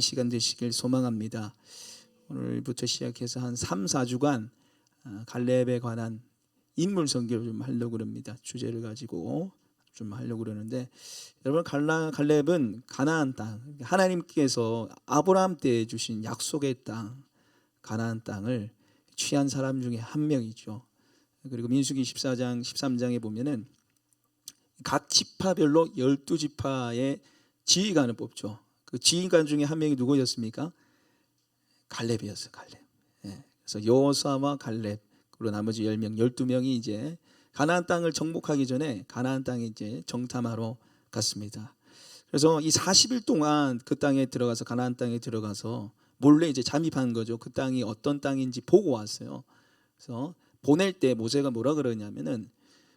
시간 되시길 소망합니다. 오늘부터 시작해서 한 3, 4주간 갈렙에 관한 인물 선교를 좀 하려고 그럽니다. 주제를 가지고 좀 하려고 그러는데, 여러분, 갈렙은 가나안 땅, 하나님께서 아브라함 때 주신 약속의 땅, 가나안 땅을 취한 사람 중에 한 명이죠. 그리고 민수기 14장 13장에 보면은 각 지파별로 12지파의 지휘관을 뽑죠. 그 지휘관 중에 한 명이 누구였습니까? 갈렙이었어요. 갈렙. 예. 그래서 여호수아와 갈렙, 그리고 나머지 10명, 12명이 이제 가나안 땅을 정복하기 전에 가나안 땅에 이제 정탐하러 갔습니다. 그래서 이 40일 동안 그 땅에 들어가서, 가나안 땅에 들어가서 몰래 이제 잠입한 거죠. 그 땅이 어떤 땅인지 보고 왔어요. 그래서 보낼 때 모세가 뭐라 그러냐면은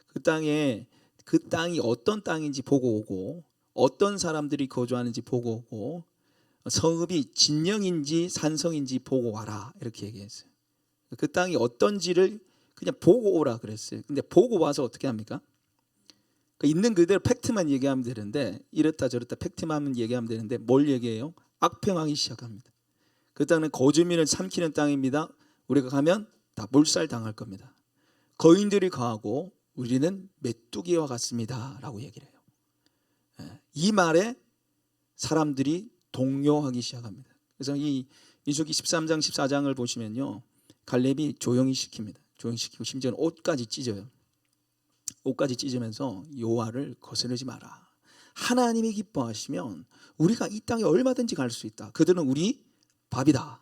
그 땅이 어떤 땅인지 보고 오고, 어떤 사람들이 거주하는지 보고 오고, 성읍이 진영인지 산성인지 보고 와라, 이렇게 얘기했어요. 그 땅이 어떤지를 그냥 보고 오라 그랬어요. 근데 보고 와서 어떻게 합니까? 있는 그대로 팩트만 얘기하면 되는데, 이렇다 저렇다 팩트만 얘기하면 되는데 뭘 얘기해요? 악평하기 시작합니다. 그 땅은 거주민을 삼키는 땅입니다. 우리가 가면 다 몰살 당할 겁니다. 거인들이 거하고 우리는 메뚜기와 같습니다 라고 얘기를 해요. 이 말에 사람들이 동요하기 시작합니다. 그래서 이 민수기 13장 14장을 보시면요, 갈렙이 조용히 시킵니다. 조용히 시키고 심지어는 옷까지 찢어요. 옷까지 찢으면서 여호와를 거스르지 마라. 하나님이 기뻐하시면 우리가 이 땅에 얼마든지 갈 수 있다. 그들은 우리 밥이다.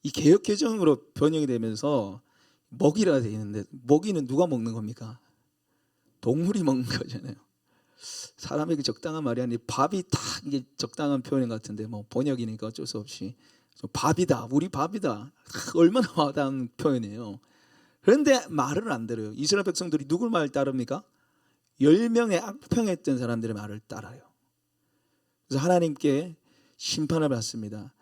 이 개역개정으로 번역이 되면서 먹이라 되어 있는데, 먹이는 누가 먹는 겁니까? 동물이 먹는 거잖아요. 사람에게 적당한 말이 아니라 밥이 딱 이게 적당한 표현 같은데, 뭐 번역이니까 어쩔 수 없이 밥이다, 우리 밥이다, 얼마나 와닿은 표현이에요. 그런데 말을 안 들어요. 이스라엘 백성들이 누굴 말 따릅니까? 10명의 악평했던 사람들의 말을 따라요. 그래서 하나님께 심판을 받습니다.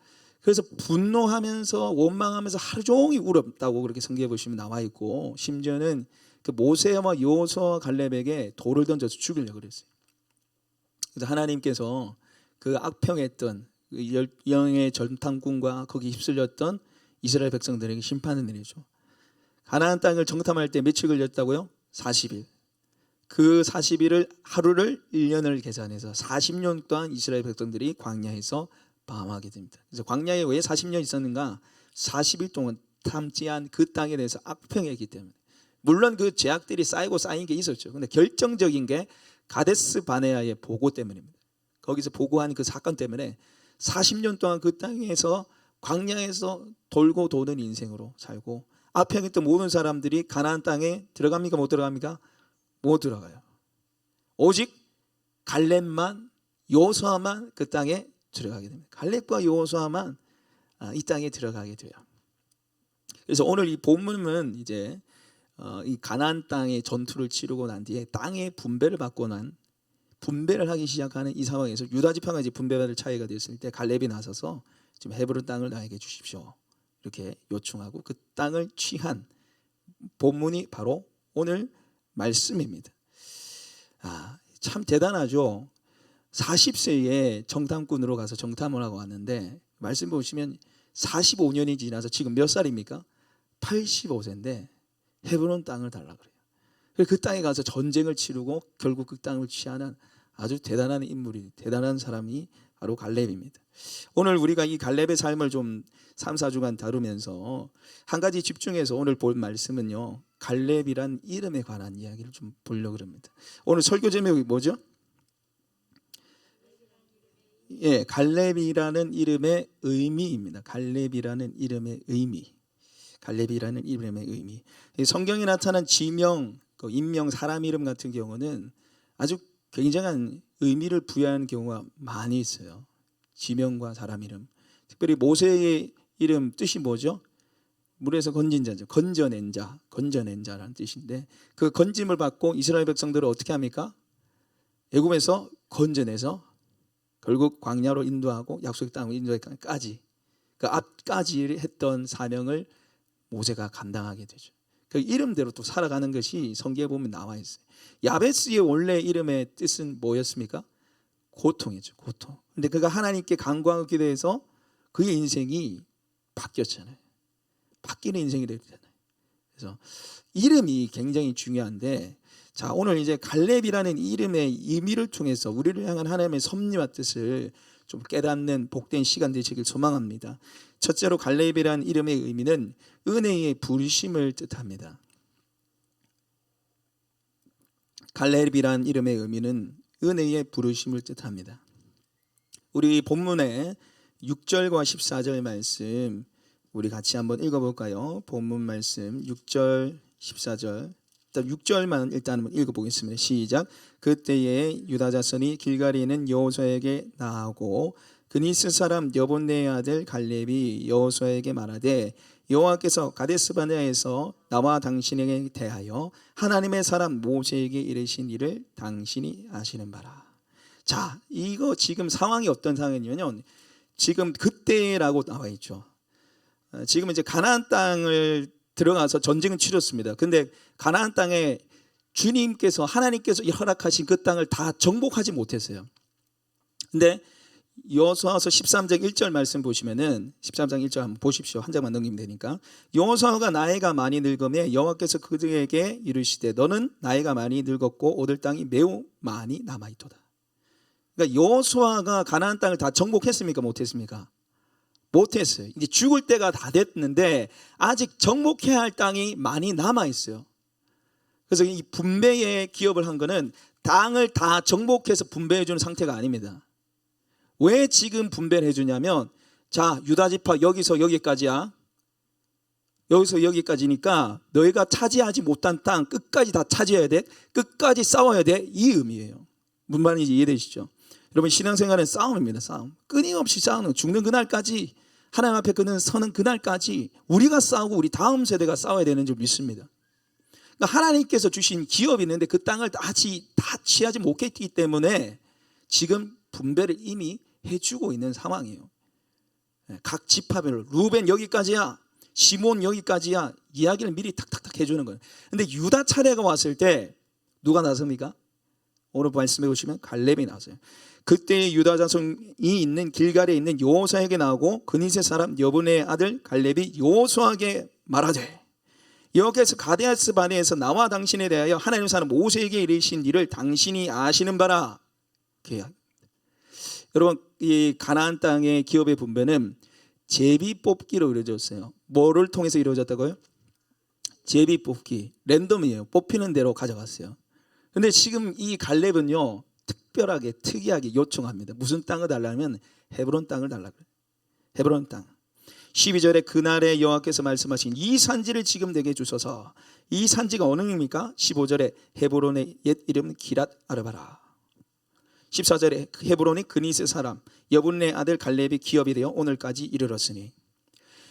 그래서 분노하면서 원망하면서 하루 종일 울었다고 그렇게 성경에 보시면 나와 있고, 심지어는 그 모세와 여호수아와 갈렙에게 돌을 던져서 죽이려고 그랬어요. 그래서 하나님께서 그 악평했던 그 영의 전탐꾼과 거기 휩쓸렸던 이스라엘 백성들에게 심판을 내리죠. 가나안 땅을 정탐할 때 며칠 걸렸다고요? 40일. 그 40일을 하루를 1년을 계산해서 40년 동안 이스라엘 백성들이 광야에서 방황하게 됩니다. 그래서 광야에 왜 40년 있었는가? 40일 동안 탐지한 그 땅에 대해서 악평했기 때문에. 물론 그 죄악들이 쌓이고 쌓인 게 있었죠. 근데 결정적인 게 가데스 바네아의 보고 때문입니다. 거기서 보고한 그 사건 때문에 40년 동안 그 땅에서, 광야에서 돌고 도는 인생으로 살고, 악평했던 모든 사람들이 가나안 땅에 들어갑니까? 못 들어갑니까? 못 들어가요. 오직 갈렙만, 여호수아만 그 땅에 들어가게 됩니다. 갈렙과 여호수아만 이 땅에 들어가게 돼요. 그래서 오늘 이 본문은 이제 이 가나안 땅의 전투를 치르고 난 뒤에 땅의 분배를 받고 난, 분배를 하기 시작하는 이 상황에서 유다 지파가 이제 분배받을 차이가 됐을 때 갈렙이 나서서 지금 헤브론 땅을 나에게 주십시오, 이렇게 요청하고 그 땅을 취한 본문이 바로 오늘 말씀입니다. 참 대단하죠. 40세에 정탐꾼으로 가서 정탐을 하고 왔는데, 말씀 보시면 45년이 지나서 지금 몇 살입니까? 85세인데 헤브론 땅을 달라 그래요. 그 땅에 가서 전쟁을 치르고 결국 그 땅을 취하는 아주 대단한 인물이, 대단한 사람이 바로 갈렙입니다. 오늘 우리가 이 갈렙의 삶을 좀 3, 4주간 다루면서 한 가지 집중해서 오늘 볼 말씀은요, 갈렙이란 이름에 관한 이야기를 좀 보려고 합니다. 오늘 설교 제목이 뭐죠? 예, 갈렙이라는 이름의 의미입니다. 갈렙이라는 이름의 의미. 갈렙이라는 이름의 의미. 성경에 나타난 지명, 인명, 사람 이름 같은 경우는 아주 굉장한 의미를 부여하는 경우가 많이 있어요. 지명과 사람 이름. 특별히 모세의 이름 뜻이 뭐죠? 물에서 건진 자죠. 건져낸 자, 건져낸 자라는 뜻인데, 그 건짐을 받고 이스라엘 백성들을 어떻게 합니까? 애굽에서 건져내서 결국 광야로 인도하고 약속의 땅으로 인도하기까지, 그 앞까지 했던 사명을 모세가 감당하게 되죠. 그 이름대로 또 살아가는 것이 성경에 보면 나와 있어요. 야베스의 원래 이름의 뜻은 뭐였습니까? 고통이죠, 고통. 근데 그가 하나님께 간구하게 돼서 그의 인생이 바뀌었잖아요. 바뀌는 인생이 됐잖아요. 그래서 이름이 굉장히 중요한데, 자, 오늘 이제 갈렙이라는 이름의 의미를 통해서 우리를 향한 하나님의 섭리와 뜻을 좀 깨닫는 복된 시간 되시길 소망합니다. 첫째로 갈렙이라는 이름의 의미는 은혜의 부르심을 뜻합니다. 갈렙이라는 이름의 의미는 은혜의 부르심을 뜻합니다. 우리 본문의 6절과 14절 말씀 우리 같이 한번 읽어볼까요? 본문 말씀 6절 14절, 일단 6절만 일단 한번 읽어보겠습니다. 시작. 그때에 유다 자손이 길갈에 있는 여호수아에게 나아오고 그니스 사람 여본네의 아들 갈렙이 여호수아에게 말하되 여호와께서 가데스 바네아에서 나와 당신에게 대하여 하나님의 사람 모세에게 이르신 일을 당신이 아시는 바라. 자, 이거 지금 상황이 어떤 상황이냐면 지금 그때라고 나와 있죠. 지금 이제 가나안 땅을 들어가서 전쟁은 치렀습니다. 근데 가나안 땅에 주님께서 하나님께서 허락하신 그 땅을 다 정복하지 못했어요. 근데 여호수아서 13장 1절 말씀 보시면은 13장 1절 한번 보십시오. 한 장만 넘기면 되니까. 여호수아가 나이가 많이 늙음에 여호와께서 그들에게 이르시되 너는 나이가 많이 늙었고 얻을 땅이 매우 많이 남아 있도다. 그러니까 여호수아가 가나안 땅을 다 정복했습니까? 못했습니까? 못했어요. 이제 죽을 때가 다 됐는데 아직 정복해야 할 땅이 많이 남아 있어요. 그래서 이 분배의 기업을 한 거는 땅을 다 정복해서 분배해 주는 상태가 아닙니다. 왜 지금 분배를 해주냐면, 자, 유다 지파 여기서 여기까지야. 여기서 여기까지니까 너희가 차지하지 못한 땅 끝까지 다 차지해야 돼. 끝까지 싸워야 돼. 이 의미예요. 무슨 말인지 이해되시죠? 여러분, 신앙생활은 싸움입니다. 싸움. 끊임없이 싸우는, 죽는 그날까지, 하나님 앞에 서는 그날까지 우리가 싸우고 우리 다음 세대가 싸워야 되는 줄 믿습니다. 그러니까 하나님께서 주신 기업이 있는데 그 땅을 아직 다 취하지 못했기 때문에 지금 분배를 이미 해주고 있는 상황이에요. 각 지파별로 루벤 여기까지야, 시몬 여기까지야, 이야기를 미리 탁탁탁 해주는 거예요. 근데 유다 차례가 왔을 때 누가 나섭니까? 오늘 말씀해 보시면 갈렙이 나서요. 그때 유다 자손이 있는 길갈에 있는 여호수아에게 나오고 그니스의 사람 여분의 아들 갈렙이 여호수아에게 말하되 여호와께서 가데스 바네아에서 나와 당신에 대하여 하나님 사람 모세에게 이르신 일을 당신이 아시는 바라. 여러분, 이 가나안 땅의 기업의 분배는 제비 뽑기로 이루어졌어요. 뭐를 통해서 이루어졌다고요? 제비 뽑기, 랜덤이에요. 뽑히는 대로 가져갔어요. 근데 지금 이 갈렙은요, 특별하게 특이하게 요청합니다. 무슨 땅을 달라면 헤브론 땅을 달라고 해요. 헤브론 땅. 12절에 그날에 여호와께서 말씀하신 이 산지를 지금 내게 주소서. 이 산지가 어느 입니까? 15절에 헤브론의 옛 이름 기랏 아르바라. 14절에 헤브론이 그니스 사람 여분네 아들 갈렙이 기업이 되어 오늘까지 이르렀으니,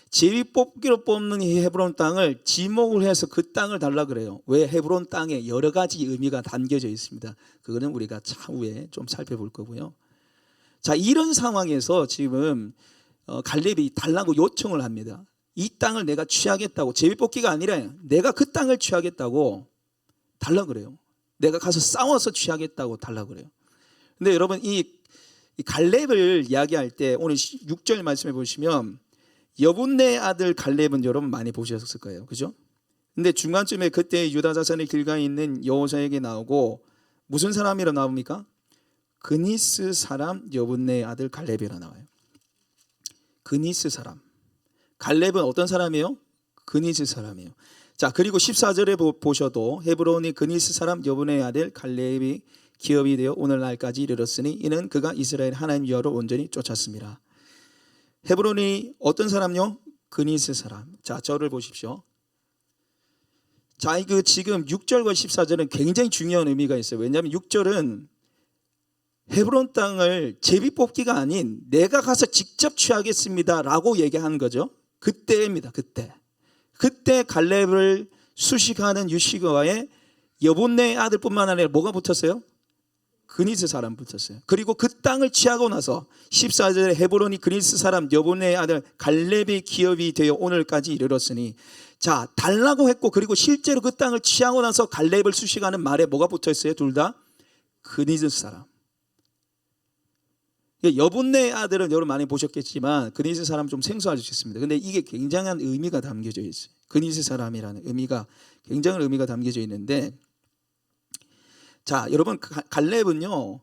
제비 뽑기로 뽑는 이 헤브론 땅을 지목을 해서 그 땅을 달라 그래요. 왜? 헤브론 땅에 여러 가지 의미가 담겨져 있습니다. 그거는 우리가 차후에 좀 살펴볼 거고요. 자, 이런 상황에서 지금 갈렙이 달라고 요청을 합니다. 이 땅을 내가 취하겠다고, 제비 뽑기가 아니라 내가 그 땅을 취하겠다고 달라 그래요. 내가 가서 싸워서 취하겠다고 달라 그래요. 근데 여러분, 이 갈렙을 이야기할 때 오늘 6절 말씀해 보시면 여분네 아들 갈렙은 여러분 많이 보셨을 거예요. 그죠? 근데 중간쯤에 그때 유다 자손의 길가에 있는 여호수아에게 나오고 무슨 사람이라 나옵니까? 그니스 사람 여분네 아들 갈렙이라 나와요. 그니스 사람. 갈렙은 어떤 사람이에요? 그니스 사람이에요. 자, 그리고 14절에 보셔도 헤브론이 그니스 사람 여분네 아들 갈렙이 기업이 되어 오늘날까지 이르렀으니 이는 그가 이스라엘 하나님 여호와를 온전히 쫓았습니다. 헤브론이 어떤 사람요? 그니스 사람. 자, 저를 보십시오. 자, 이거 지금 6절과 14절은 굉장히 중요한 의미가 있어요. 왜냐하면 6절은 헤브론 땅을 제비 뽑기가 아닌 내가 가서 직접 취하겠습니다 라고 얘기하는 거죠. 그때입니다. 그때 갈렙을 수식하는 유시과에 여분네 아들뿐만 아니라 뭐가 붙었어요? 그니스 사람 붙었어요. 그리고 그 땅을 취하고 나서 14절에 헤브론이 그니스 사람 여분네 아들 갈렙의 기업이 되어 오늘까지 이르렀으니, 자, 달라고 했고 그리고 실제로 그 땅을 취하고 나서 갈렙을 수식하는 말에 뭐가 붙어 있어요? 둘 다 그니스 사람. 여분네 아들은 여러분 많이 보셨겠지만 그니스 사람 좀 생소할 수 있습니다. 근데 이게 굉장한 의미가 담겨져 있어요. 그니스 사람이라는 의미가 굉장한 의미가 담겨져 있는데, 자 여러분 갈렙은요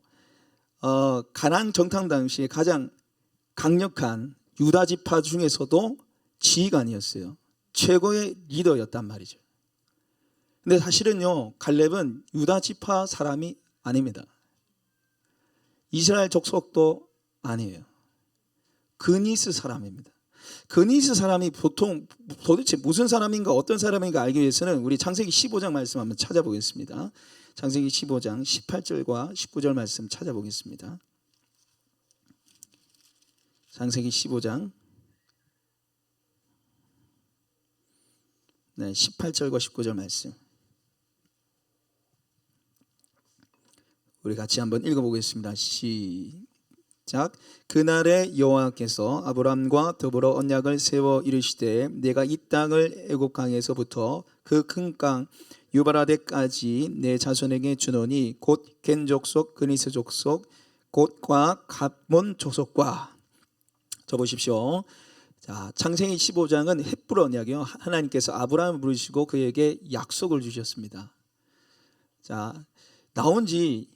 가나안 정탐 당시에 가장 강력한 유다 지파 중에서도 지휘관이었어요. 최고의 리더였단 말이죠. 근데 사실은요 갈렙은 유다 지파 사람이 아닙니다. 이스라엘 족속도 아니에요. 그니스 사람입니다. 그니스 사람이 보통 도대체 무슨 사람인가 어떤 사람인가 알기 위해서는 우리 창세기 15장 말씀 한번 찾아보겠습니다. 창세기 15장 18절과 19절 말씀 찾아보겠습니다. 창세기 15장 18절과 19절 말씀 우리 같이 한번 읽어보겠습니다. 시작. 그날에 여호와께서 아브람과 더불어 언약을 세워 이르시되 내가 이 땅을 애굽 강에서부터 그 큰 강 유바라데까지 내 자손에게 주노니 곧 겐 족속 그니스 족속 곧과 갓몬 족속과. 저 보십시오. 자, 창세기 15장은 헷불 언약이요. 하나님께서 아브라함을 부르시고 그에게 약속을 주셨습니다. 자, 나온 지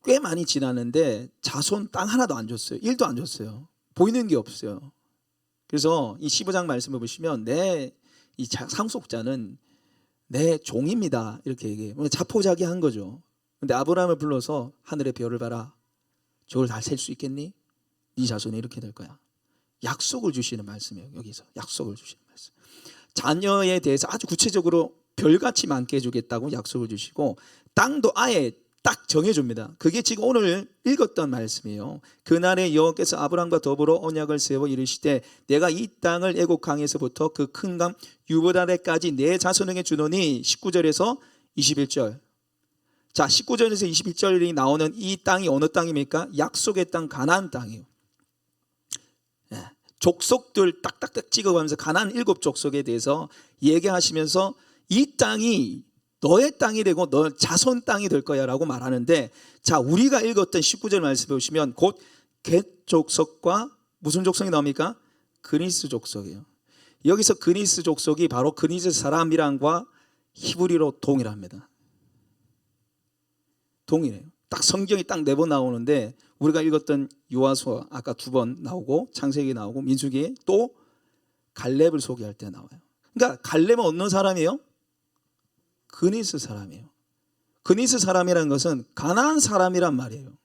꽤 많이 지났는데 자손 땅 하나도 안 줬어요. 1도 안 줬어요. 보이는 게 없어요. 그래서 이 15장 말씀을 보시면 이 상속자는 내 종입니다 이렇게 얘기해요. 자포자기한 거죠. 근데 아브라함을 불러서 하늘의 별을 봐라. 저걸 다 셀 수 있겠니? 네 자손이 이렇게 될 거야. 약속을 주시는 말씀이에요. 여기서 약속을 주시는 말씀. 자녀에 대해서 아주 구체적으로 별같이 많게 해주겠다고 약속을 주시고 땅도 아예 딱 정해줍니다. 그게 지금 오늘 읽었던 말씀이에요. 그날에 여호와께서 아브람과 더불어 언약을 세워 이르시되 내가 이 땅을 애굽 강에서부터 그 큰 강 유브라데까지 내 자손에게 주노니 19절에서 21절. 자 19절에서 21절이 나오는 이 땅이 어느 땅입니까? 약속의 땅 가나안 땅이에요. 족속들 딱딱딱 찍어가면서 가나안 7족속에 대해서 얘기하시면서 이 땅이 너의 땅이 되고 너 자손 땅이 될 거야 라고 말하는데, 자 우리가 읽었던 19절 말씀 보시면 곧 겟 족속과 무슨 족속이 나옵니까? 그니스 족속이에요. 여기서 그니스 족속이 바로 그니스 사람이란과 히브리로 동일합니다. 동일해요. 딱 성경이 딱 4번 나오는데 우리가 읽었던 요하수아 아까 2번 나오고 창세기 나오고 민수기에 또 갈렙을 소개할 때 나와요. 그러니까 갈렙은 어느 사람이에요? 그니스 사람이에요. 그니스 사람이라는 것은 가나안 사람이란 말이에요.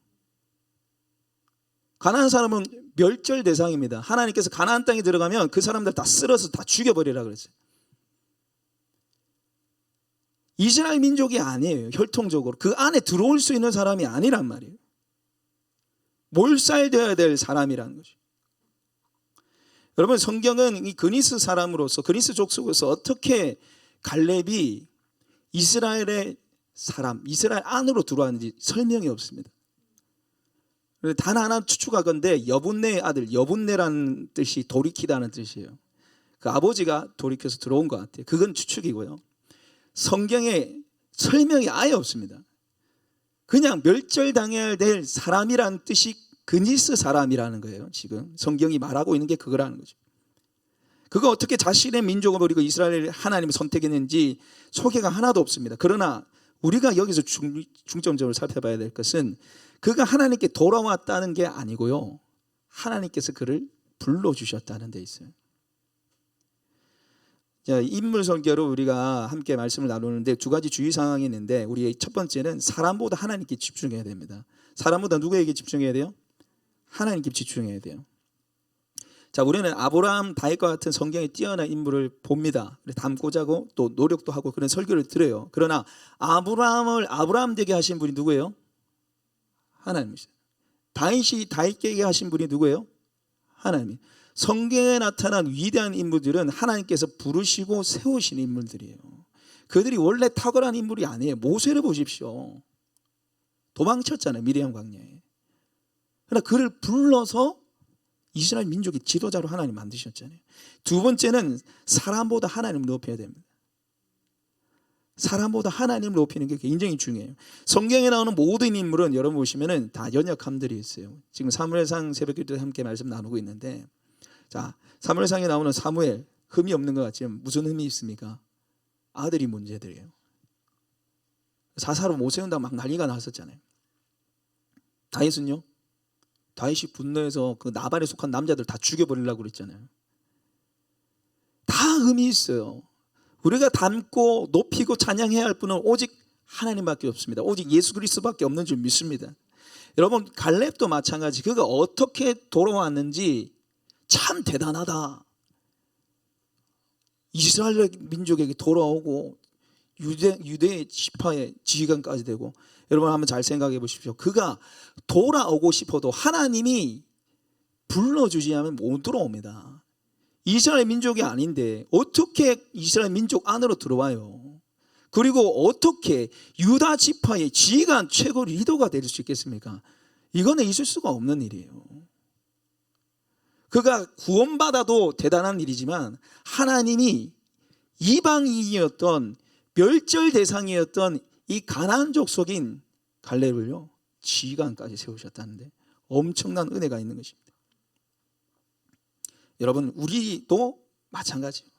가나안 사람은 멸절 대상입니다. 하나님께서 가나안 땅에 들어가면 그 사람들 다 쓸어서 다 죽여버리라 그랬어요. 이스라엘 민족이 아니에요. 혈통적으로 그 안에 들어올 수 있는 사람이 아니란 말이에요. 몰살되어야 될 사람이라는 거죠. 여러분 성경은 이 그니스 사람으로서 그니스 족속에서 어떻게 갈렙이 이스라엘의 사람, 이스라엘 안으로 들어왔는지 설명이 없습니다. 단 하나 추측하건대 여분네의 아들, 여분네라는 뜻이 돌이키다는 뜻이에요. 그 아버지가 돌이켜서 들어온 것 같아요. 그건 추측이고요. 성경에 설명이 아예 없습니다. 그냥 멸절당해야 될 사람이라는 뜻이 그니스 사람이라는 거예요. 지금 성경이 말하고 있는 게 그거라는 거죠. 그거 어떻게 자신의 민족을 버리고 이스라엘을 하나님이 선택했는지 소개가 하나도 없습니다. 그러나 우리가 여기서 중점적으로 살펴봐야 될 것은 그가 하나님께 돌아왔다는 게 아니고요. 하나님께서 그를 불러주셨다는 데 있어요. 자, 인물 설교로 우리가 함께 말씀을 나누는데 2가지 주의 상황이 있는데 우리의 첫 번째는 사람보다 하나님께 집중해야 됩니다. 사람보다 누구에게 집중해야 돼요? 하나님께 집중해야 돼요. 자, 우리는 아브라함, 다윗과 같은 성경에 뛰어난 인물을 봅니다. 닮고자 하고 또 노력도 하고 그런 설교를 들어요. 그러나 아브라함을 아브라함 되게 하신 분이 누구예요? 하나님이세요. 다윗이 다윗 되게 하신 분이 누구예요? 하나님. 성경에 나타난 위대한 인물들은 하나님께서 부르시고 세우신 인물들이에요. 그들이 원래 탁월한 인물이 아니에요. 모세를 보십시오. 도망쳤잖아요. 미리암 광야에. 그러나 그를 불러서 이스라엘 민족의 지도자로 하나님 만드셨잖아요. 두 번째는 사람보다 하나님을 높여야 됩니다. 사람보다 하나님을 높이는 게 굉장히 중요해요. 성경에 나오는 모든 인물은 여러분 보시면은 다 연약함들이 있어요. 지금 사무엘상 새벽기도 함께 말씀 나누고 있는데, 자, 사무엘상에 나오는 사무엘, 흠이 없는 것 같지만 무슨 흠이 있습니까? 아들이 문제들이에요. 사사로 못 세운다고 막 난리가 났었잖아요. 다윗은요? 다윗이 분노해서 그 나발에 속한 남자들 다 죽여버리려고 그랬잖아요. 다 흠이 있어요. 우리가 닮고 높이고 찬양해야 할 분은 오직 하나님밖에 없습니다. 오직 예수 그리스도밖에 없는 줄 믿습니다. 여러분, 갈렙도 마찬가지. 그가 어떻게 돌아왔는지 참 대단하다. 이스라엘 민족에게 돌아오고 유대 지파의 지휘관까지 되고, 여러분 한번 잘 생각해 보십시오. 그가 돌아오고 싶어도 하나님이 불러주지 않으면 못 들어옵니다. 이스라엘 민족이 아닌데 어떻게 이스라엘 민족 안으로 들어와요? 그리고 어떻게 유다 지파의 지휘관 최고 리더가 될 수 있겠습니까? 이거는 있을 수가 없는 일이에요. 그가 구원받아도 대단한 일이지만 하나님이 이방인이었던 멸절 대상이었던 이 가나안 족속인 갈렙을요 지휘관까지 세우셨다는데 엄청난 은혜가 있는 것입니다. 여러분, 우리도 마찬가지예요.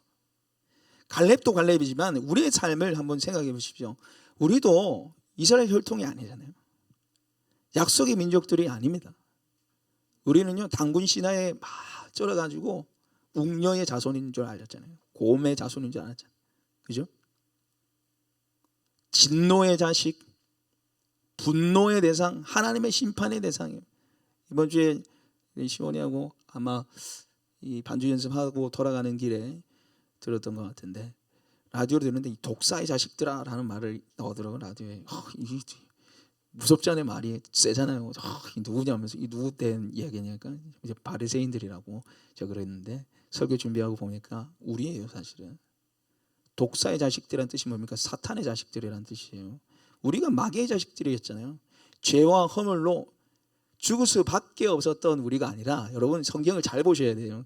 갈렙도 갈렙이지만 우리의 삶을 한번 생각해 보십시오. 우리도 이스라엘 혈통이 아니잖아요. 약속의 민족들이 아닙니다. 우리는요 단군 신화에 막 쩔어가지고 웅녀의 자손인 줄 알았잖아요. 곰의 자손인 줄 알았잖아요. 그죠? 진노의 자식, 분노의 대상, 하나님의 심판의 대상이에요. 이번 주에 시원이하고 아마 이 반주 연습하고 돌아가는 길에 들었던 것 같은데, 라디오로 듣는데 이 독사의 자식들아 라는 말을 나오더라고요. 라디오에. 무섭지 않아요? 말이 세잖아요. 누구냐면서 이 누구 된 이야기냐니까 이제 바리새인들이라고 제가 그랬는데, 설교 준비하고 보니까 우리예요. 사실은 독사의 자식들이란 뜻이 뭡니까? 사탄의 자식들이란 뜻이에요. 우리가 마귀의 자식들이었잖아요. 죄와 허물로 죽을 수밖에 없었던 우리가 아니라, 여러분 성경을 잘 보셔야 돼요.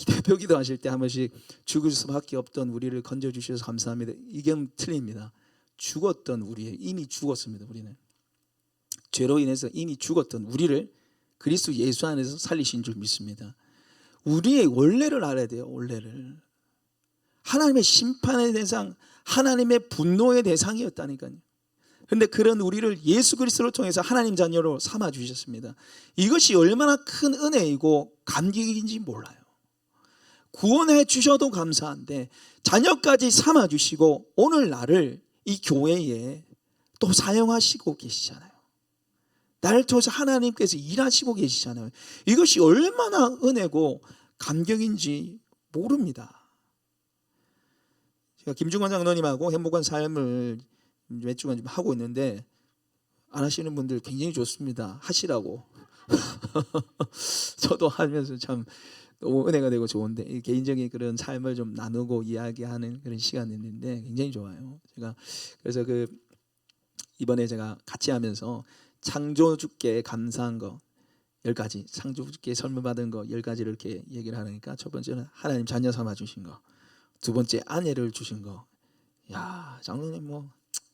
대표 기도하실 때 한 번씩 죽을 수밖에 없던 우리를 건져주셔서 감사합니다. 이게 틀립니다. 죽었던 우리예요. 이미 죽었습니다. 우리는 죄로 인해서 이미 죽었던 우리를 그리스도 예수 안에서 살리신 줄 믿습니다. 우리의 원래를 알아야 돼요. 원래를. 하나님의 심판의 대상, 하나님의 분노의 대상이었다니까요. 그런데 그런 우리를 예수 그리스도를 통해서 하나님 자녀로 삼아 주셨습니다. 이것이 얼마나 큰 은혜이고 감격인지 몰라요. 구원해 주셔도 감사한데 자녀까지 삼아 주시고 오늘 나를 이 교회에 또 사용하시고 계시잖아요. 나를 통해서 하나님께서 일하시고 계시잖아요. 이것이 얼마나 은혜고 감격인지 모릅니다. 제가 김중관 장로님하고 행복한 삶을 몇 주간 좀 하고 있는데, 안 하시는 분들 굉장히 좋습니다. 하시라고. 저도 하면서 참 너무 은혜가 되고 좋은데, 개인적인 그런 삶을 좀 나누고 이야기하는 그런 시간이 있는데 굉장히 좋아요. 제가 그래서 이번에 제가 같이 하면서 창조주께 감사한 거 10가지, 창조주께 선물 받은 거 10가지를 이렇게 얘기를 하니까, 첫 번째는 하나님 자녀 삼아 주신 거, 두 번째 아내를 주신 거. 야, 장로님 뭐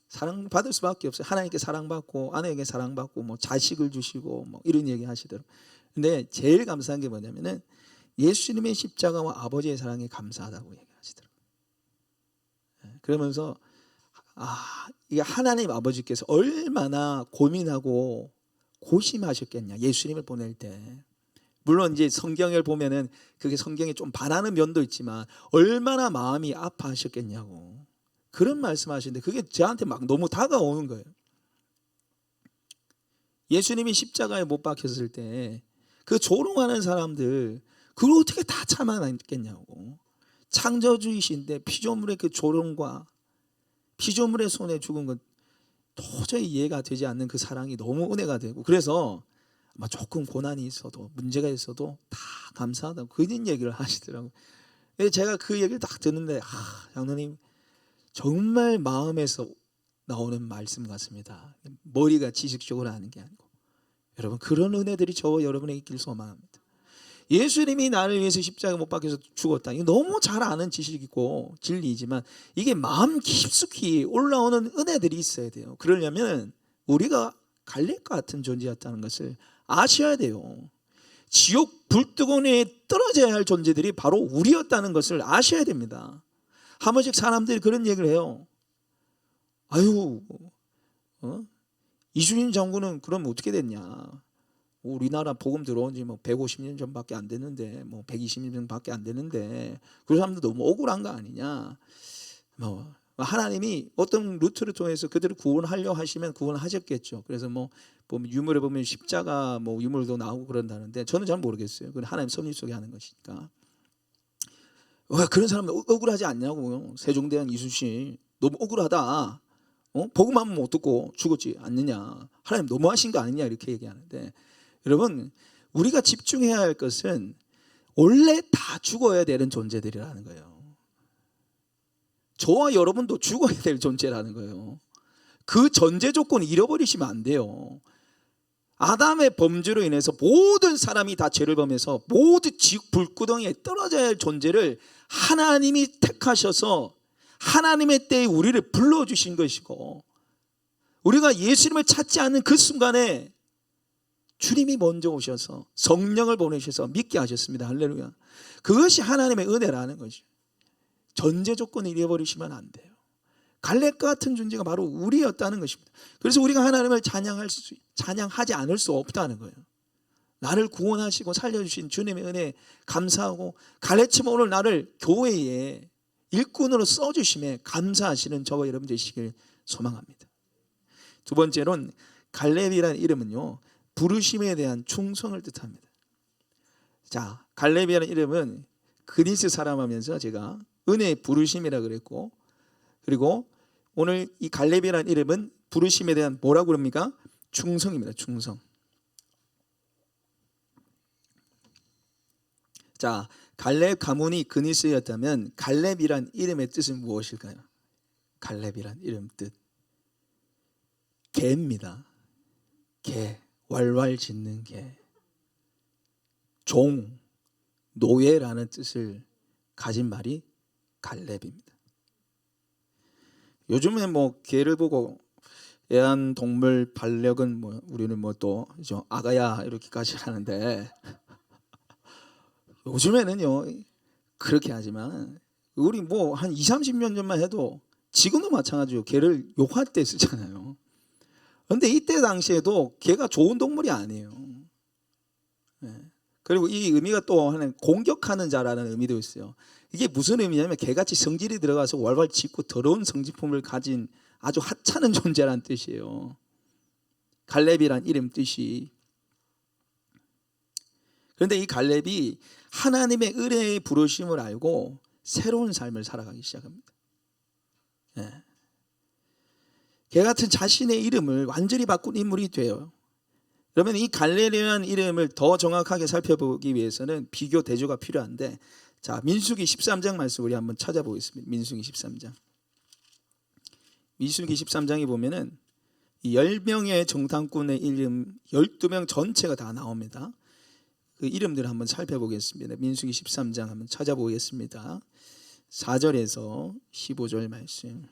사랑받을 수밖에 없어요. 하나님께 사랑받고 아내에게 사랑받고 뭐 자식을 주시고 뭐 이런 얘기 하시더라고요. 근데 제일 감사한 게 뭐냐면은 예수님의 십자가와 아버지의 사랑에 감사하다고 얘기하시더라고요. 그러면서 이게 하나님 아버지께서 얼마나 고민하고 고심하셨겠냐, 예수님을 보낼 때. 물론 이제 성경을 보면은 그게 성경에 좀 반하는 면도 있지만 얼마나 마음이 아파하셨겠냐고 그런 말씀하시는데, 그게 저한테 막 너무 다가오는 거예요. 예수님이 십자가에 못 박혔을 때 그 조롱하는 사람들 그걸 어떻게 다 참아냈겠냐고. 창조주이신데 피조물의 그 조롱과 피조물의 손에 죽은 것 도저히 이해가 되지 않는 그 사랑이 너무 은혜가 되고, 그래서 조금 고난이 있어도 문제가 있어도 다 감사하다고 그런 얘기를 하시더라고요. 제가 그 얘기를 딱 듣는데 장로님 정말 마음에서 나오는 말씀 같습니다. 머리가 지식적으로 하는 게 아니고. 여러분, 그런 은혜들이 저와 여러분에게 있길 소망합니다. 예수님이 나를 위해서 십자가 못 박혀서 죽었다. 이거 너무 잘 아는 지식이고 진리이지만 이게 마음 깊숙이 올라오는 은혜들이 있어야 돼요. 그러려면 우리가 갈렙과 같은 존재였다는 것을 아셔야 돼요. 지옥 불뜨거리에 떨어져야 할 존재들이 바로 우리였다는 것을 아셔야 됩니다. 한 번씩 사람들이 그런 얘기를 해요. 아유, 이순신 장군은 그럼 어떻게 됐냐? 우리나라 복음 들어온 지 뭐 150년 전밖에 안 됐는데, 뭐 120년 전밖에 안 됐는데, 그 사람들 너무 억울한 거 아니냐? 뭐 하나님이 어떤 루트를 통해서 그들을 구원하려 하시면 구원하셨겠죠. 그래서 뭐 보면 유물에 보면 십자가 뭐 유물도 나오고 그런다는데 저는 잘 모르겠어요. 그건 하나님 섭리 속에 하는 것이니까. 왜 그런 사람 억울하지 않냐고요? 세종대왕 이순신 너무 억울하다. 복음만 못 듣고 죽었지 않느냐? 하나님 너무하신 거 아니냐? 이렇게 얘기하는데, 여러분 우리가 집중해야 할 것은 원래 다 죽어야 되는 존재들이라는 거예요. 저와 여러분도 죽어야 될 존재라는 거예요. 그 전제 조건을 잃어버리시면 안 돼요. 아담의 범죄로 인해서 모든 사람이 다 죄를 범해서 모두 지옥 불구덩이에 떨어져야 할 존재를 하나님이 택하셔서 하나님의 때에 우리를 불러주신 것이고, 우리가 예수님을 찾지 않는 그 순간에 주님이 먼저 오셔서 성령을 보내셔서 믿게 하셨습니다. 할렐루야. 그것이 하나님의 은혜라는 거죠. 전제 조건을 잃어버리시면 안 돼요. 갈렙과 같은 존재가 바로 우리였다는 것입니다. 그래서 우리가 하나님을 찬양하지 않을 수 없다는 거예요. 나를 구원하시고 살려주신 주님의 은혜에 감사하고, 갈렙처럼 오늘 나를 교회에 일꾼으로 써주심에 감사하시는 저와 여러분 되시길 소망합니다. 두 번째로는 갈렙이라는 이름은요, 부르심에 대한 충성을 뜻합니다. 자, 갈렙이라는 이름은 그리스 사람 하면서 제가 은혜의 부르심이라 그랬고, 그리고 오늘 이 갈렙이라는 이름은 부르심에 대한 뭐라고 그럽니까? 충성입니다. 충성. 자, 갈렙 가문이 그니스였다면 갈렙이란 이름의 뜻은 무엇일까요? 갈렙이란 이름 뜻, 개입니다. 개, 왈왈 짖는 개. 종, 노예라는 뜻을 가진 말이 갈렙입니다. 요즘에 뭐 개를 보고 애완동물 반려견 뭐 우리는 뭐 또 아가야 이렇게까지 하는데, 요즘에는요 그렇게 하지만 우리 뭐 한 20-30년 전만 해도 지금도 마찬가지로 개를 욕할 때 쓰잖아요. 그런데 이때 당시에도 개가 좋은 동물이 아니에요. 그리고 이 의미가 또 하나는 공격하는 자라는 의미도 있어요. 이게 무슨 의미냐면 개같이 성질이 들어가서 왈왈 짖고 더러운 성질품을 가진 아주 하찮은 존재라는 뜻이에요. 갈렙이란 이름 뜻이. 그런데 이 갈렙이 하나님의 은혜의 부르심을 알고 새로운 삶을 살아가기 시작합니다. 개 같은 자신의 이름을 완전히 바꾼 인물이 돼요. 그러면 이 갈렙이라는 이름을 더 정확하게 살펴보기 위해서는 비교 대조가 필요한데, 자, 민수기 13장 말씀 우리 한번 찾아보겠습니다. 민수기 13장. 민수기 13장에 보면은 이 10명의 정탐꾼의 이름 12명 전체가 다 나옵니다. 그 이름들을 한번 살펴보겠습니다. 민수기 13장 한번 찾아보겠습니다. 4절에서 15절 말씀.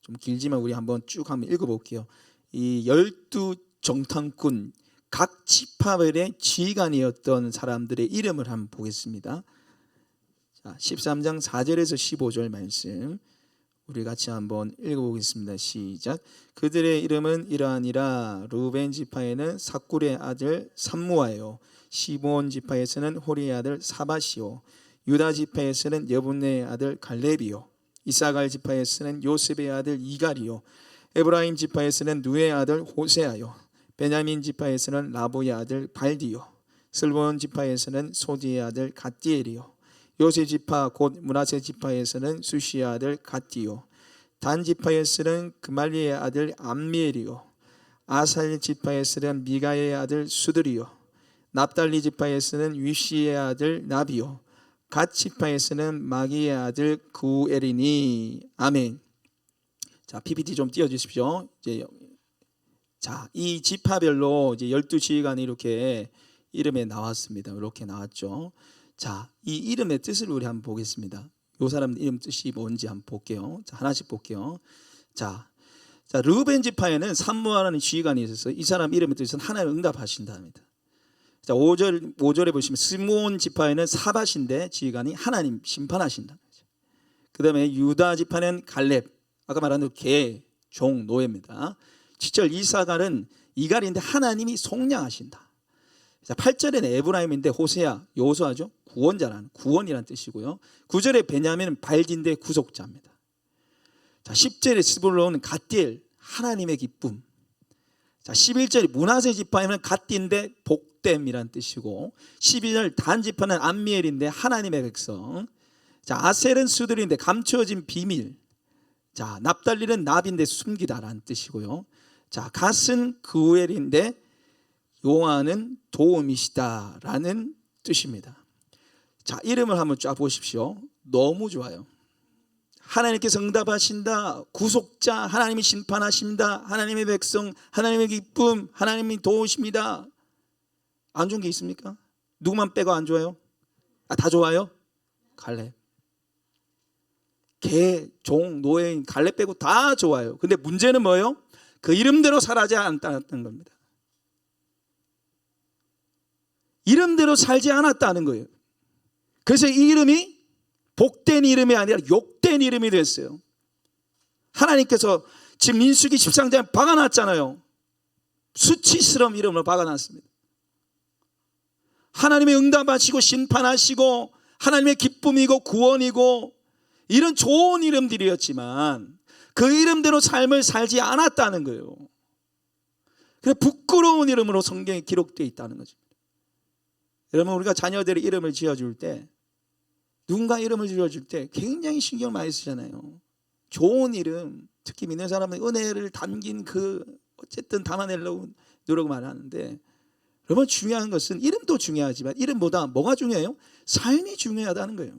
좀 길지만 우리 한번 쭉 한번 읽어볼게요. 이 12 정탐꾼 각 지파별의 지휘관이었던 사람들의 이름을 한번 보겠습니다. 자, 13장 4절에서 15절 말씀 우리 같이 한번 읽어보겠습니다. 시작. 그들의 이름은 이러하니라. 루벤 지파에는 삭굴의 아들 삼무아요. 시므온 지파에서는 호리의 아들 사밧이요. 유다 지파에서는 여분네의 아들 갈렙이요. 이사갈 지파에서는 요셉의 아들 이갈이요. 에브라임 지파에서는 누의 아들 호세아요. 베냐민 지파에서는 라보의 아들 발디요. 슬본 지파에서는 소디의 아들 갓디엘이요. 요셉 지파 곧 므낫세 지파에서는 수시의 아들 갓디요. 단 지파에서는 그말리의 아들 암미엘이요. 아살 지파에서는 미가의 아들 수들이요. 납달리 지파에서는 위시의 아들 나비요. 갓 지파에서는 마기의 아들 구엘이니. 아멘. 자, PPT 좀 띄워주십시오. 이제 자, 이 지파별로 이제 12지휘관이 이렇게 이름에 나왔습니다. 이렇게 나왔죠. 자, 이 이름의 뜻을 우리 한번 보겠습니다. 이 사람 이름 뜻이 뭔지 한번 볼게요. 자, 하나씩 볼게요. 자, 르우벤 지파에는 산무하라는 지휘관이 있었어요. 이 사람 이름의 뜻은 하나님 응답하신다입니다. 자, 5절에 보시면 스므온 지파에는 사밧인데 지휘관이 하나님 심판하신다. 그 다음에 유다 지파는 갈렙, 아까 말한 대로 개, 종, 노예입니다. 7절 이사갈은 이갈인데 하나님이 속량하신다. 자, 8절에는 에브라임인데 호세아, 여호수아죠. 구원이라는 뜻이고요. 9절에 베냐민은 발디인데 구속자입니다. 자, 10절에 스불론은 갓디엘, 하나님의 기쁨. 자, 11절에 므낫세 지파에는 갓디인데 복됨이라는 뜻이고, 12절 단 지파는 암미엘인데 하나님의 백성. 자, 아셀은 수들인데 감추어진 비밀. 자, 납달리는 납인데 숨기다라는 뜻이고요. 자, 갓은 그우엘인데 요한은 도움이시다라는 뜻입니다. 자, 이름을 한번 쫙 보십시오. 너무 좋아요. 하나님께서 응답하신다, 구속자, 하나님이 심판하십니다, 하나님의 백성, 하나님의 기쁨, 하나님이 도우십니다. 안 좋은 게 있습니까? 누구만 빼고 안 좋아요? 다 좋아요? 갈렙. 개, 종, 노예인 갈렙 빼고 다 좋아요. 근데 문제는 뭐예요? 그 이름대로 살지 않았다는 겁니다. 이름대로 살지 않았다는 거예요. 그래서 이 이름이 복된 이름이 아니라 욕된 이름이 됐어요. 하나님께서 지금 민수기 13장에 박아놨잖아요. 수치스러운 이름을 박아놨습니다. 하나님의 응답하시고 심판하시고 하나님의 기쁨이고 구원이고 이런 좋은 이름들이었지만 그 이름대로 삶을 살지 않았다는 거예요. 그래서 부끄러운 이름으로 성경에 기록되어 있다는 거죠. 여러분, 우리가 자녀들의 이름을 지어줄 때, 누군가 이름을 지어줄 때 굉장히 신경 많이 쓰잖아요. 좋은 이름, 특히 믿는 사람은 은혜를 담긴 어쨌든 담아내려고 노력을 많이 하는데, 여러분, 중요한 것은 이름도 중요하지만 이름보다 뭐가 중요해요? 삶이 중요하다는 거예요.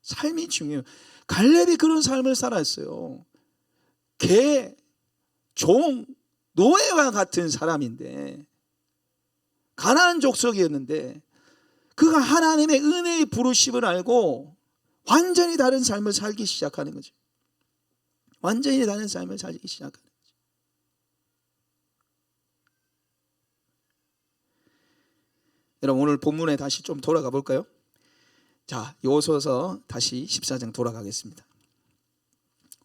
삶이 중요해요. 갈렙이 그런 삶을 살았어요. 개, 종, 노예와 같은 사람인데, 가난한 족속이었는데 그가 하나님의 은혜의 부르심을 알고 완전히 다른 삶을 살기 시작하는 거죠. 완전히 다른 삶을 살기 시작하는 거죠. 여러분, 오늘 본문에 다시 좀 돌아가 볼까요? 자, 여호수아서 다시 14장 돌아가겠습니다.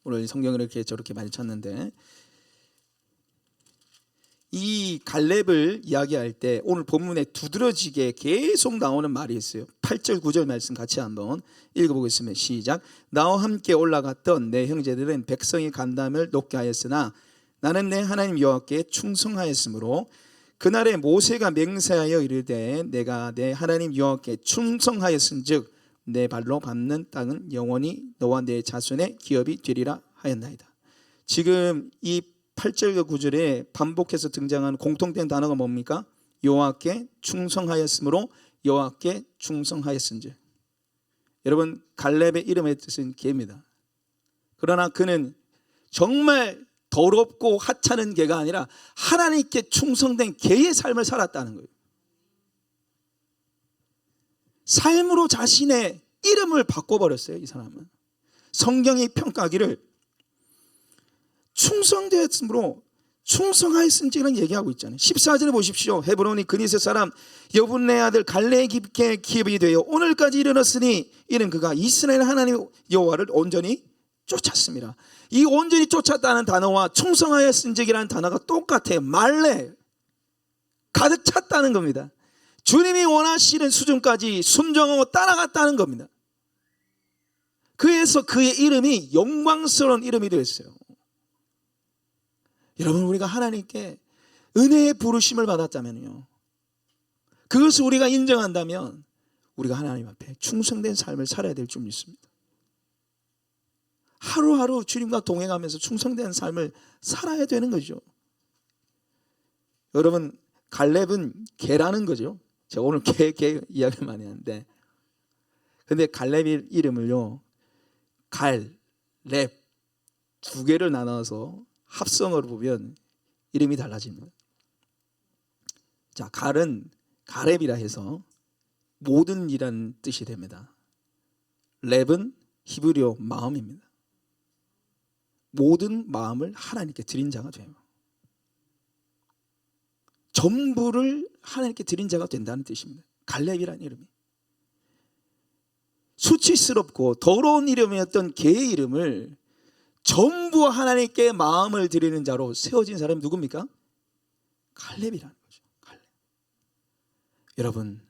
오늘 성경을 이렇게 저렇게 많이 찾는데, 이 갈렙을 이야기할 때 오늘 본문에 두드러지게 계속 나오는 말이 있어요. 8절 9절 말씀 같이 한번 읽어보겠습니다. 시작. 나와 함께 올라갔던 내 형제들은 백성의 간담을 높게 하였으나 나는 내 하나님 여호와께 충성하였으므로 그날에 모세가 맹세하여 이르되 내가 내 하나님 여호와께 충성하였은즉 내 발로 밟는 땅은 영원히 너와 내 자손의 기업이 되리라 하였나이다. 지금 이 8절과 9절에 반복해서 등장하는 공통된 단어가 뭡니까? 여호와께 충성하였으므로 여호와께 충성하였은즉. 여러분, 갈렙의 이름의 뜻은 개입니다. 그러나 그는 정말 더럽고 하찮은 개가 아니라 하나님께 충성된 개의 삶을 살았다는 거예요. 삶으로 자신의 이름을 바꿔버렸어요. 이 사람은. 성경이 평가하기를 충성되었으므로 충성하였은지는 얘기하고 있잖아요. 14절에 보십시오. 헤브론이 그니스 사람 여분네 아들 갈렙의 깊게 기업이 되어 오늘까지 이르렀으니 이는 그가 이스라엘 하나님 여호와를 온전히 쫓았습니다. 이 온전히 쫓았다는 단어와 충성하였은지라는 단어가 똑같아요. 말레, 가득 찼다는 겁니다. 주님이 원하시는 수준까지 순종하고 따라갔다는 겁니다. 그래서 그의 이름이 영광스러운 이름이 되었어요. 여러분, 우리가 하나님께 은혜의 부르심을 받았다면요, 그것을 우리가 인정한다면 우리가 하나님 앞에 충성된 삶을 살아야 될 줄 믿습니다. 하루하루 주님과 동행하면서 충성된 삶을 살아야 되는 거죠. 여러분, 갈렙은 개라는 거죠. 제가 오늘 개 이야기를 많이 하는데, 근데 갈렙의 이름을요, 갈, 렙 두 개를 나눠서 합성어로 보면 이름이 달라집니다. 자, 갈은 가렙이라 해서 모든 이라는 뜻이 됩니다. 렙은 히브리어 마음입니다. 모든 마음을 하나님께 드린 자가 돼요. 전부를 하나님께 드린 자가 된다는 뜻입니다. 갈렙이라는 이름이. 수치스럽고 더러운 이름이었던 개의 이름을 전부 하나님께 마음을 드리는 자로 세워진 사람이 누굽니까? 갈렙이라는 거죠. 갈렙. 여러분,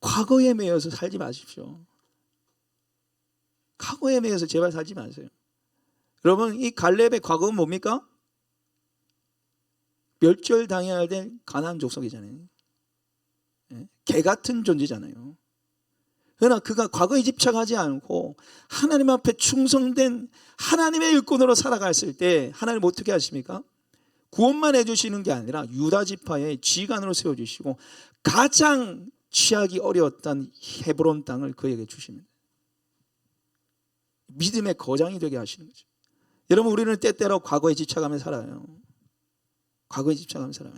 과거에 매여서 살지 마십시오. 과거에 매여서 제발 살지 마세요. 여러분, 이 갈렙의 과거는 뭡니까? 멸절당해야 될 가나안 족속이잖아요. 개 같은 존재잖아요. 그러나 그가 과거에 집착하지 않고 하나님 앞에 충성된 하나님의 일꾼으로 살아갔을 때 하나님 어떻게 하십니까? 구원만 해주시는 게 아니라 유다 지파의 지휘관으로 세워주시고 가장 취하기 어려웠던 헤브론 땅을 그에게 주십니다. 믿음의 거장이 되게 하시는 거죠. 여러분, 우리는 때때로 과거에 집착하며 살아요. 과거에 집착하며 살아요.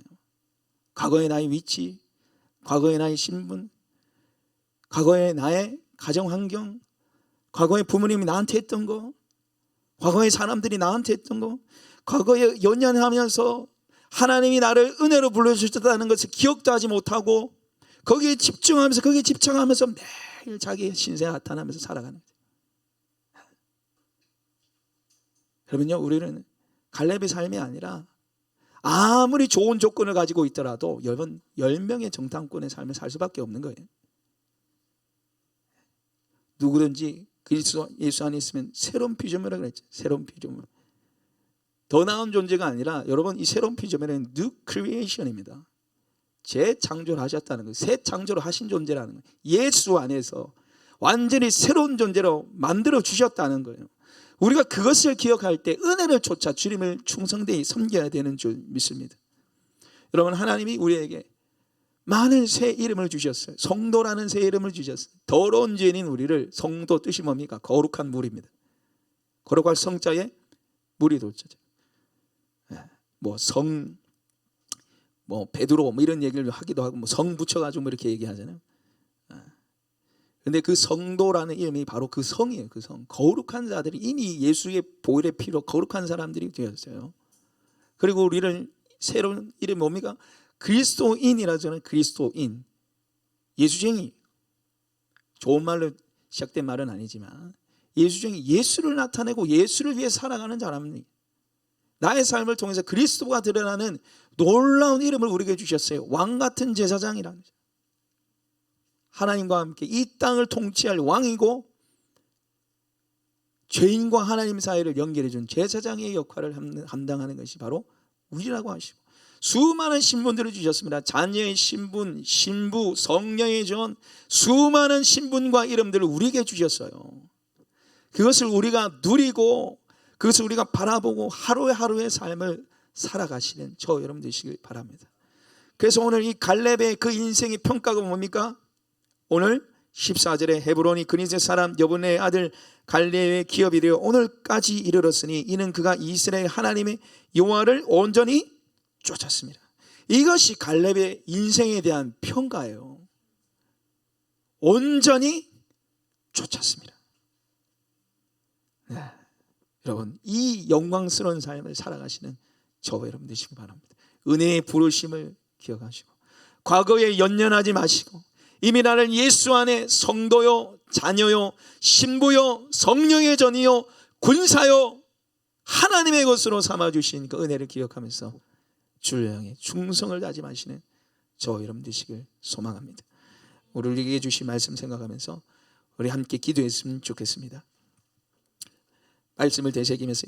과거의 나의 위치, 과거의 나의 신분, 과거의 나의 가정 환경, 과거의 부모님이 나한테 했던 거, 과거의 사람들이 나한테 했던 거, 과거에 연연하면서 하나님이 나를 은혜로 불러주셨다는 것을 기억도 하지 못하고 거기에 집중하면서 거기에 집착하면서 매일 자기의 신세가 나타나면서 살아가는 거예요. 그러면요, 우리는 갈렙의 삶이 아니라 아무리 좋은 조건을 가지고 있더라도 10명의 정탐꾼의 삶을 살 수밖에 없는 거예요. 누구든지 그리스도 예수 안에 있으면 새로운 피조물이라 그랬죠. 새로운 피조물. 더 나은 존재가 아니라 여러분, 이 새로운 피조물은 new creation입니다. 재창조를 하셨다는 거예요. 새 창조를 하신 존재라는 거예요. 예수 안에서 완전히 새로운 존재로 만들어 주셨다는 거예요. 우리가 그것을 기억할 때 은혜를 쫓아 주님을 충성되이 섬겨야 되는 줄 믿습니다. 여러분, 하나님이 우리에게 많은 새 이름을 주셨어요. 성도라는 새 이름을 주셨어요. 더러운 죄인인 우리를, 성도 뜻이 뭡니까? 거룩한 물입니다. 거룩할 성자에 물이 도자죠. 베드로 이런 얘기를 하기도 하고 성 붙여가지고 이렇게 얘기하잖아요. 근데 그 성도라는 이름이 바로 그 성이에요. 그 성. 거룩한 자들이 이미 예수의 보혈의 피로 거룩한 사람들이 되었어요. 그리고 우리를 새로운 이름이 뭡니까? 그리스도인이라잖아요. 그리스도인. 예수쟁이. 좋은 말로 시작된 말은 아니지만 예수쟁이, 예수를 나타내고 예수를 위해 살아가는 사람입니다. 나의 삶을 통해서 그리스도가 드러나는 놀라운 이름을 우리에게 주셨어요. 왕 같은 제사장이라는 거죠. 하나님과 함께 이 땅을 통치할 왕이고 죄인과 하나님 사이를 연결해 준 제사장의 역할을 감당하는 것이 바로 우리라고 하시고, 수많은 신분들을 주셨습니다. 자녀의 신분, 신부, 성령의 전, 수많은 신분과 이름들을 우리에게 주셨어요. 그것을 우리가 누리고 그것을 우리가 바라보고 하루하루의 삶을 살아가시는 저 여러분 되시길 바랍니다. 그래서 오늘 이 갈렙의 그 인생의 평가가 뭡니까? 오늘 14절에 헤브론이 그니세 사람 여분의 아들 갈렙의 기업이 되어 오늘까지 이르렀으니 이는 그가 이스라엘 하나님의 여호와를 온전히 쫓았습니다. 이것이 갈렙의 인생에 대한 평가예요. 온전히 쫓았습니다. 네. 여러분, 이 영광스러운 삶을 살아가시는 저와 여러분 되시기 바랍니다. 은혜의 부르심을 기억하시고 과거에 연연하지 마시고 이미 나를 예수 안에 성도요, 자녀요, 신부요, 성령의 전이요, 군사요, 하나님의 것으로 삼아주신 그 은혜를 기억하면서 주를 향해 충성을 다짐하시는 저와 여러분 되시길 소망합니다. 우리에게 주신 말씀 생각하면서 우리 함께 기도했으면 좋겠습니다. 말씀을 되새기면서